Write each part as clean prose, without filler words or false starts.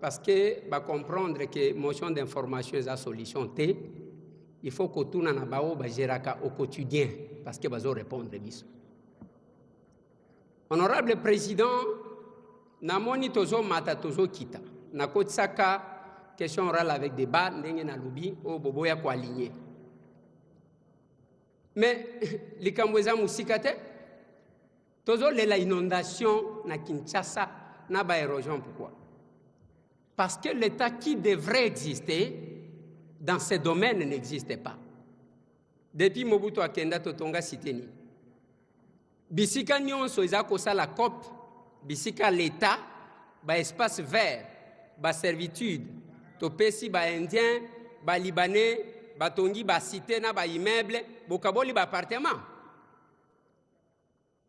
parce que va comprendre que motion d'information est la solution T, il faut que tout na bao ba géraka au quotidien parce que bazo répondre biso. Honorable président, namoni tozo mata tozo kita. Na kotsaka question orale avec débat ndenge na lubi o bobo ya ko aligner. Mais likambo eza musika te. Tozo la inondation na Kinshasa na ba érosion pourquoi? Parce que l'État qui devrait exister dans ces domaines n'existait pas. Depuis Mobutu Akenda Totonga Siteni. Bisika nyonso eza kosala COP, bisika l'État, ba espace vert, ba servitude, topesi ba indien, ba libanais, ba tongi ba cité na ba immeuble, bokaboli ba appartement.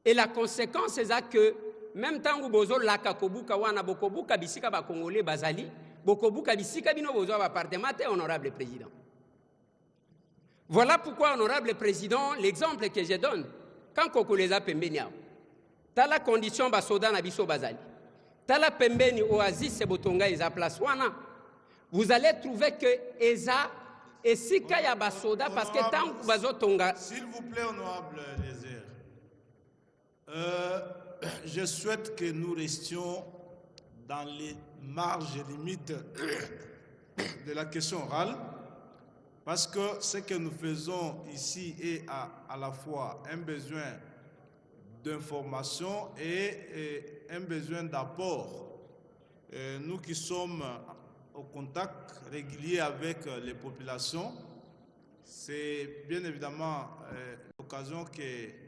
Et la conséquence c'est que même temps où bozo laka kobuka wana bokobuka bisika ba congolais bazali, bokobuka bisika bino bozo ba appartement te honorable président. Voilà pourquoi honorable président, l'exemple que je donne quand kokoleza pembeni yao. Ta la condition ba soda na biso bazali. Ta la pembeni oasis se botonga eza place wana. Vous allez trouver que eza et sika ya ba soda parce que tant que bazo tonga. S'il vous plaît honorable Lézère. Je souhaite que nous restions dans les marges et limites de la question orale, parce que ce que nous faisons ici est à la fois un besoin d'information et un besoin d'apport. Nous qui sommes au contact régulier avec les populations, c'est bien évidemment l'occasion que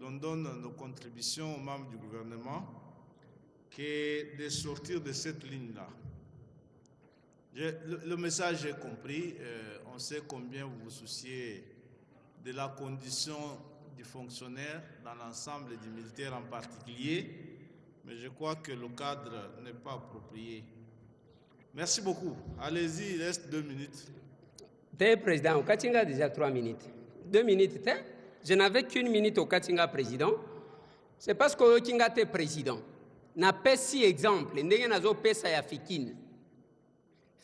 l'on donne nos contributions aux membres du gouvernement, que de sortir de cette ligne-là. Le message est compris. On sait combien vous vous souciez de la condition du fonctionnaire dans l'ensemble des militaires en particulier, mais je crois que le cadre n'est pas approprié. Merci beaucoup. Allez-y, il reste 2 minutes. Président, au Katinga déjà 3 minutes. 2 minutes, je n'avais qu'une minute au Katinga président. C'est parce que au Katinga était président. Na pesi exemple, ndenge nazo pesa ya Fikine.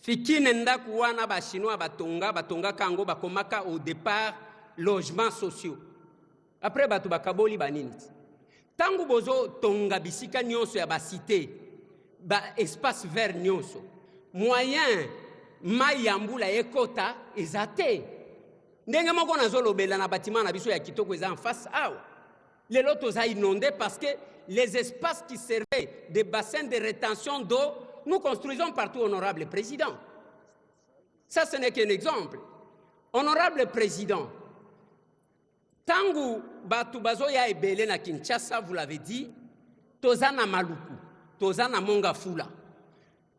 Fikine ndaku wana ba chinois batonga kango bakomaka au départ logements sociaux. Après batu bakaboli banini. Tangu bozo tonga bisika nyonso ya ba cité, ba espace vert nyonso. Moyen mayambula ekota ezate. Ndenge moko nazolobela na bâtiment na biso ya kitoko eza en face awa. Les lotos a inondé parce que les espaces qui servaient des bassins de rétention d'eau, nous construisons partout, honorable président. Ça, ce n'est qu'un exemple. Honorable président, tangu batu bazo ya ebele na Kinshasa, vous l'avez dit, tozana maluku, tozana monga fula.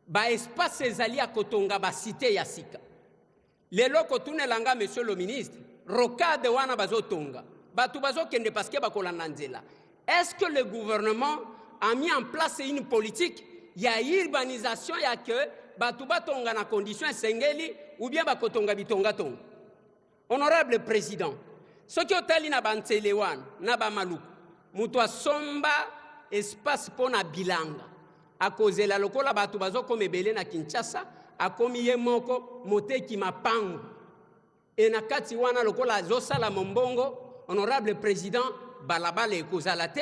Ba espace ezali a kotonga ba cité ya sika. Lelo kotune langa, monsieur le ministre, rocade wana bazo tonga. Batu bazo kende parce que bakolanda nzela. Est-ce que le gouvernement a mis en place une politique? Il y a urbanisation, il y a que batu batonga na condition sengeli ou bien bakotonga bitonga tonga. Honorable président, ce qui otali na bantelewan na ba maluku, muto somba espace pona bilanga. A cause la lokola batu bazo comme ebele na Kinshasa, a komi ye moko moteki mapangu. Et na kati wana lokola zosala mombongo. Honorable président, balabale ekozalate,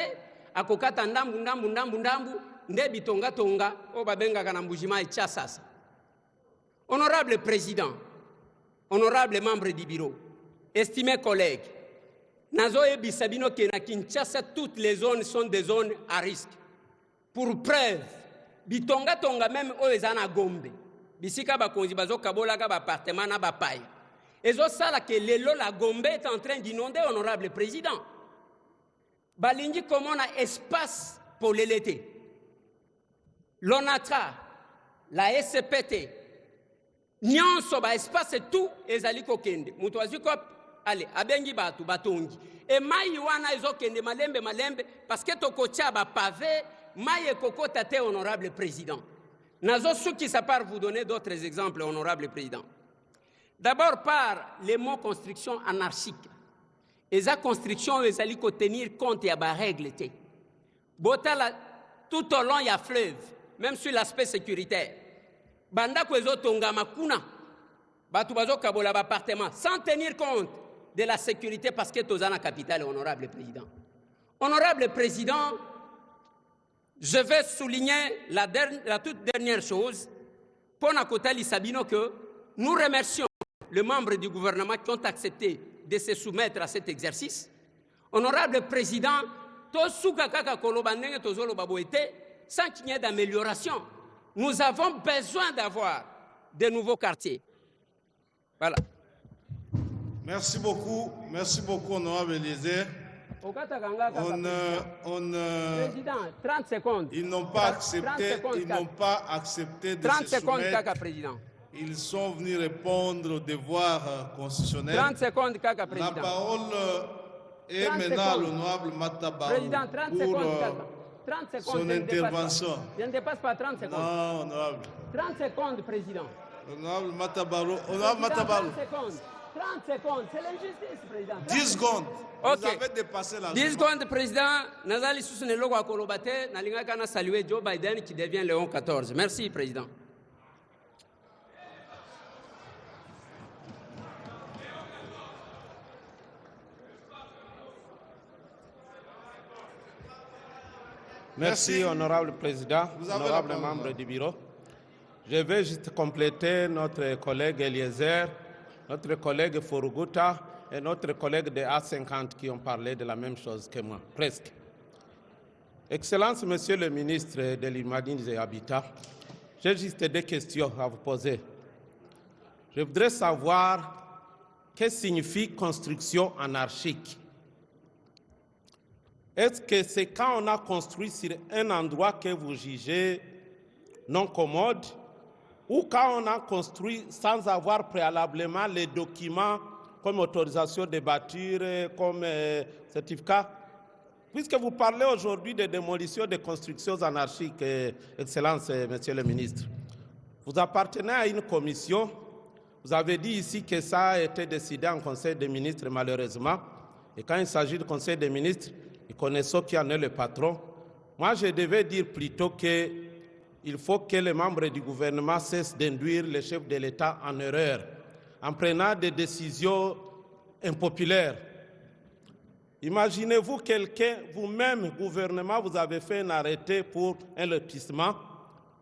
akokata ndambu, nde bitonga tonga, o babenga kana mbujima echa sasa. Honorable président, honorable membre du bureau, estimés collègues, nazo ebisabino ke na Kinshasa, toutes les zones sont des zones à risque. Pour preuve, bitonga tonga même o ezana Gombe, bisika bakonzi bazo kabolaka ba appartement na ba paille. Et ça, que la Gombe est en train d'inonder, honorable président. Balingi, comment on a espace pour l'été. L'ONATRA, la SPT, nyonso ba espace et tout, et zaliko kende. Mutuazi kop, allez, abengi batu, batongi. Et maï wana ezo kende malembe, parce que to kocha ba pavé, maï koko tate, honorable président. Nazo souki sa part vous donner d'autres exemples, honorable président. D'abord par les mots construction anarchique. Et la construction, ils allaient tenir compte de la règle. Tout au long, il y a fleuve, même sur l'aspect sécuritaire. bandako ezotongama kuna bato bazokabola appartement sans tenir compte de la sécurité parce que toza na capitale. Honorable président, honorable président, je vais souligner la toute dernière chose pour Nakotali Sabino, que nous remercions les membres du gouvernement qui ont accepté de se soumettre à cet exercice. Honorable président, sans qu'il y ait d'amélioration, nous avons besoin d'avoir de nouveaux quartiers. Voilà. Merci beaucoup, honorable Eliezer. Président, 30 secondes. Ils n'ont pas accepté de 30 se secondes, soumettre. Kaka, président. Ils sont venus répondre aux devoirs constitutionnels. 30 secondes, Kaka, La président. parole est 30 maintenant à secondes. l'honorable Matabarou Président, 30 pour secondes, Kaka. 30 secondes. son je ne dépasse intervention. pas. Je ne dépasse pas 30 secondes. Non, honorable. 30 secondes, président. Honorable Matabarou. Président, Honorable Matabarou. 30 secondes. 30 secondes. C'est l'injustice, président. 10 secondes. Ok. Vous avez dépassé la 10 secondes, président. Nazali Sousune Logo Akolobate, Nalinga Kana saluer Joe Biden qui devient Léon XIV. Merci, président. Merci, honorable président, Vous avez honorable la parole. membre du bureau. Je vais juste compléter notre collègue Eliezer, notre collègue Furuguta et notre collègue de A50 qui ont parlé de la même chose que moi, presque. Excellence, Monsieur le ministre de l'Urbanisme et Habitat, j'ai juste deux questions à vous poser. Je voudrais savoir qu'est-ce que signifie construction anarchique. Est-ce que c'est quand on a construit sur un endroit que vous jugez non commode ou quand on a construit sans avoir préalablement les documents comme autorisation de bâtir, comme certificat? Puisque vous parlez aujourd'hui de démolition de constructions anarchiques, Excellence, Monsieur le ministre, vous appartenez à une commission. Vous avez dit ici que ça a été décidé en Conseil des ministres, malheureusement. Et quand il s'agit du Conseil des ministres, nous connaissons qui en est le patron. Moi, je devais dire plutôt qu'il faut que les membres du gouvernement cessent d'induire le chef de l'État en erreur en prenant des décisions impopulaires. Imaginez-vous quelqu'un, vous-même, gouvernement, vous avez fait un arrêté pour un lotissement.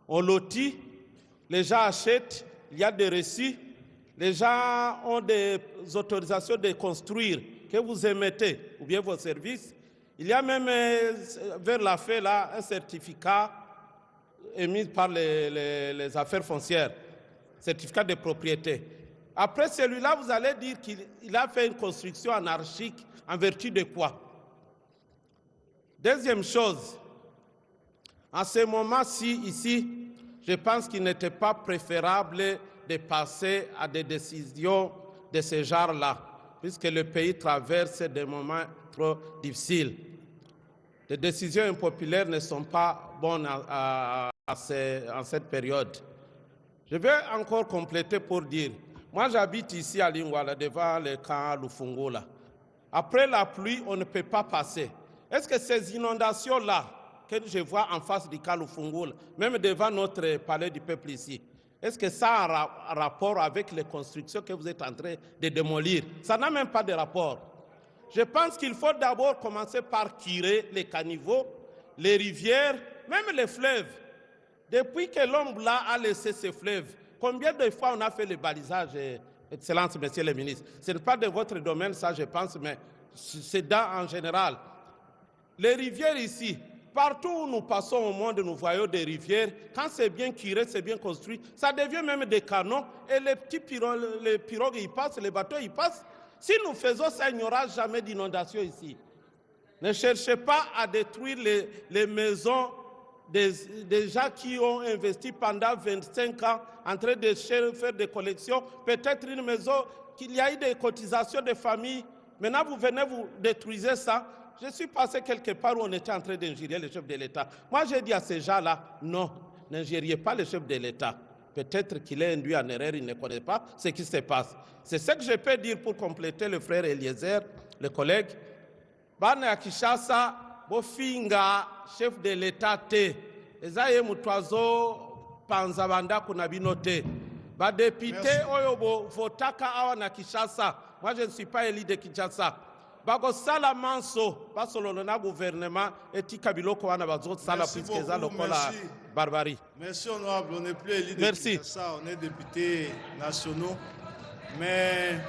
On lotit, les gens achètent, il y a des reçus, les gens ont des autorisations de construire que vous émettez, ou bien vos services. Il y a même vers la fin là, un certificat émis par les affaires foncières, certificat de propriété. Après celui-là, vous allez dire qu'il a fait une construction anarchique en vertu de quoi? Deuxième chose, en ce moment-ci, ici, je pense qu'il n'était pas préférable de passer à des décisions de ce genre-là, puisque le pays traverse des moments trop difficiles. Les décisions impopulaires ne sont pas bonnes en cette période. Je vais encore compléter pour dire, moi j'habite ici à Lingwala, devant le camp Lufungola. Après la pluie, on ne peut pas passer. Est-ce que ces inondations-là, que je vois en face du camp Lufungola, même devant notre palais du peuple ici, est-ce que ça a un rapport avec les constructions que vous êtes en train de démolir? Ça n'a même pas de rapport. Je pense qu'il faut d'abord commencer par curer les caniveaux, les rivières, même les fleuves. Depuis que l'homme là a laissé ces fleuves, combien de fois on a fait le balisage, Excellence, Monsieur le ministre? Ce n'est pas de votre domaine, ça je pense, mais c'est en général. Les rivières ici, partout où nous passons au monde, nous voyons des rivières. Quand c'est bien curé, c'est bien construit, ça devient même des canaux et les petits pirogues y passent, les bateaux y passent. Si nous faisons ça, il n'y aura jamais d'inondation ici. Ne cherchez pas à détruire les maisons des gens qui ont investi pendant 25 ans en train de faire des collections. Peut-être une maison qu'il y a eu des cotisations de famille. Maintenant, vous venez, vous détruisez ça. Je suis passé quelque part où on était en train d'injurier le chef de l'État. Moi, j'ai dit à ces gens-là, non, n'injuriez pas le chef de l'État. Peut-être qu'il est induit en erreur, il ne connaît pas ce qui se passe. C'est ce que je peux dire pour compléter le frère Eliezer, le collègue. Bana Kishasa, Bofinga, chef de l'État, Ezaye Mutwazo, panza bandako na bino te. Badepite oyo votaka awa na Kinshasa. Moi je ne suis pas élu de Kinshasa. Bako sala manso basololo na gouvernement etika biloko wana bazo sala puisque eza lokola barbarie. Merci honorable, on n'est plus élu de Merci. Kinshasa, on est députés nationaux, mais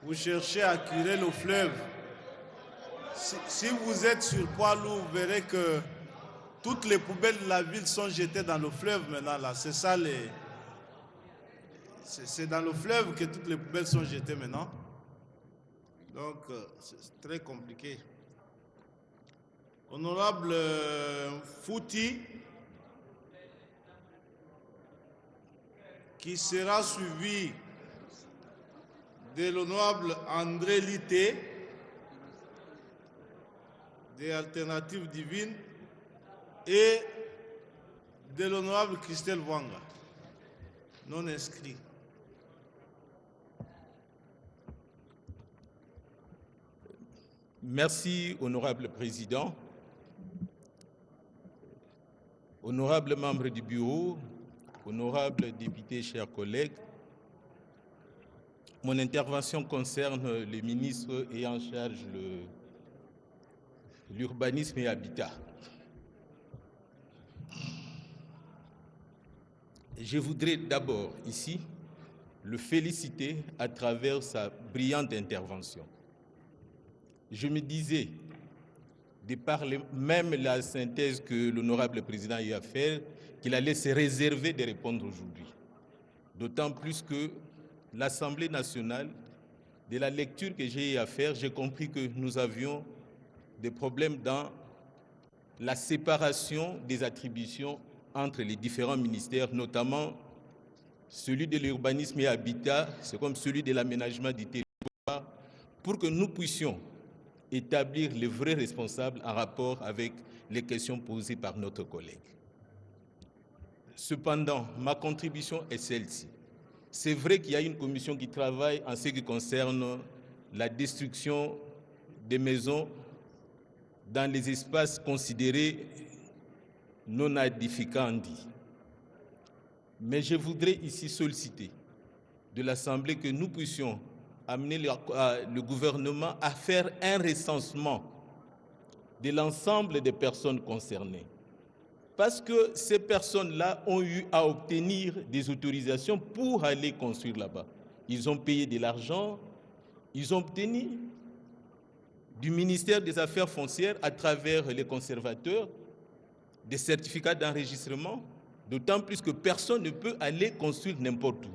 vous cherchez à curer le fleuve. Si vous êtes sur Poilu, vous verrez que toutes les poubelles de la ville sont jetées dans le fleuve maintenant. Là, c'est ça c'est dans le fleuve que toutes les poubelles sont jetées maintenant. Donc, c'est très compliqué. Honorable Fouti, qui sera suivi de l'honorable André Lité, des Alternatives Divines, et de l'honorable Christelle Wanga, non inscrit. Merci, honorable président, honorable membre du bureau, honorable député, chers collègues. Mon intervention concerne le ministre ayant en charge l'urbanisme et l'habitat. Je voudrais d'abord ici le féliciter à travers sa brillante intervention. Je me disais, de par même la synthèse que l'honorable président y a faite, qu'il allait se réserver de répondre aujourd'hui. D'autant plus que l'Assemblée nationale, de la lecture que j'ai eu à faire, j'ai compris que nous avions des problèmes dans la séparation des attributions entre les différents ministères, notamment celui de l'urbanisme et habitat, c'est comme celui de l'aménagement du territoire, pour que nous puissions établir les vrais responsables en rapport avec les questions posées par notre collègue. Cependant, ma contribution est celle-ci. C'est vrai qu'il y a une commission qui travaille en ce qui concerne la destruction des maisons dans les espaces considérés non aedificandi. Mais je voudrais ici solliciter de l'Assemblée que nous puissions amener le gouvernement à faire un recensement de l'ensemble des personnes concernées. Parce que ces personnes-là ont eu à obtenir des autorisations pour aller construire là-bas. Ils ont payé de l'argent, ils ont obtenu du ministère des Affaires foncières à travers les conservateurs des certificats d'enregistrement, d'autant plus que personne ne peut aller construire n'importe où.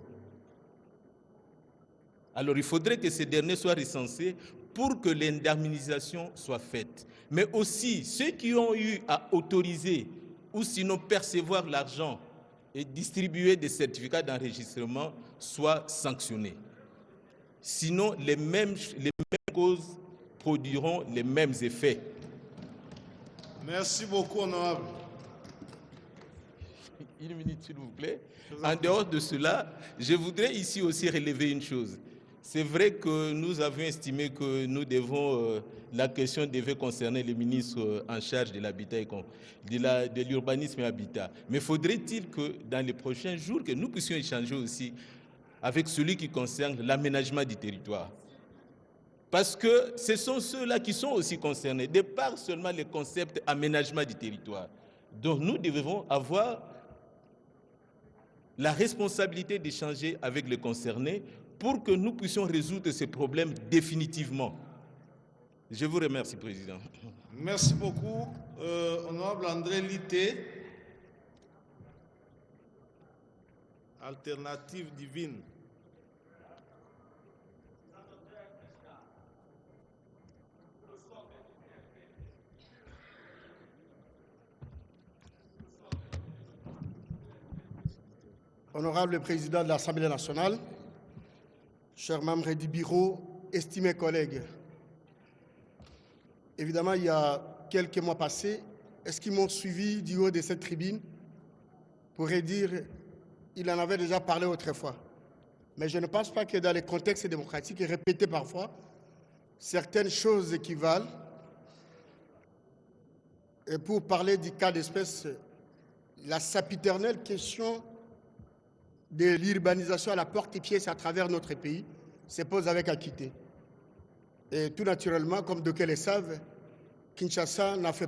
Alors il faudrait que ces derniers soient recensés pour que l'indemnisation soit faite. Mais aussi, ceux qui ont eu à autoriser ou sinon percevoir l'argent et distribuer des certificats d'enregistrement soient sanctionnés. Sinon, les mêmes causes produiront les mêmes effets. Merci beaucoup, honorable. Une minute, s'il vous plaît. En dehors de cela, je voudrais ici aussi relever une chose. C'est vrai que nous avions estimé que nous devons, la question devait concerner les ministres en charge de l'habitat et de l'urbanisme et habitat. Mais faudrait-il que dans les prochains jours, que nous puissions échanger aussi avec celui qui concerne l'aménagement du territoire. Parce que ce sont ceux-là qui sont aussi concernés, de par seulement le concept aménagement du territoire. Donc nous devons avoir la responsabilité d'échanger avec les concernés pour que nous puissions résoudre ces problèmes définitivement. Je vous remercie, Président. Merci beaucoup, honorable André Lité, Alternative Divine. Honorable Président de l'Assemblée nationale, chers membres du bureau, estimés collègues, évidemment, il y a quelques mois passés, est-ce qu'ils m'ont suivi du haut de cette tribune pourrait dire il en avait déjà parlé autrefois. Mais je ne pense pas que dans les contextes démocratiques, répéter parfois certaines choses équivalent. Et pour parler du cas d'espèce, la sempiternelle question de l'urbanisation à la porte et pièce à travers notre pays se pose avec acuité. Et tout naturellement, comme d'aucuns le savent, Kinshasa n'a fait